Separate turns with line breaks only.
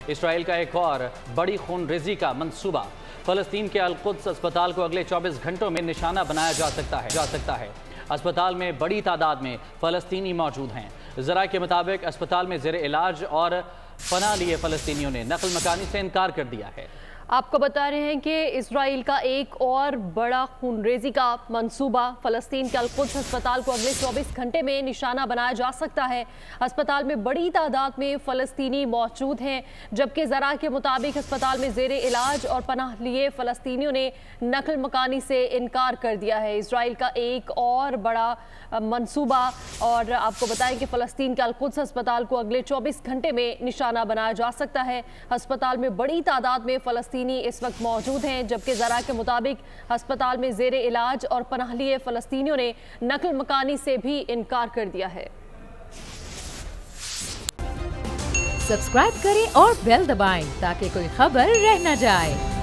Israel का एक और बड़ी खून रेजी का मंसूबा। फलस्तीन के अल-कुद्स अस्पताल को अगले 24 घंटों में निशाना बनाया जा सकता है। अस्पताल में बड़ी तादाद में फ़लस्तीनी मौजूद हैं। ज़राए के मुताबिक अस्पताल में ज़ेर इलाज और पनाह लिए फ़लस्तीनियों ने नकल मकानी से इनकार कर दिया है।
आपको बता रहे हैं कि इसराइल का एक और बड़ा खूनरेजी का मंसूबा। फ़लस्तीन के अल-कुद्स अस्पताल को अगले 24 घंटे में निशाना बनाया जा सकता है। अस्पताल में बड़ी तादाद में फ़लस्तीनी मौजूद हैं, जबकि ज़रा के मुताबिक अस्पताल में ज़ेर इलाज और पनाह लिए फ़लस्तीनियों ने नकल मकानी से इनकार कर दिया है। इसराइल का एक और बड़ा मंसूबा। और आपको बताएं कि फ़लस्तीन के अल-कुद्स अस्पताल को अगले 24 घंटे में निशाना बनाया जा सकता है। अस्पताल में बड़ी तादाद में फ़लस्तीनी इस वक्त मौजूद हैं, जबकि ज़रा के मुताबिक अस्पताल में ज़ेर इलाज और पनाह लिए फ़लस्तीनियों ने नकल मकानी से भी इनकार कर दिया है।
सब्सक्राइब करें और बेल दबाएं ताकि कोई खबर रह न जाए।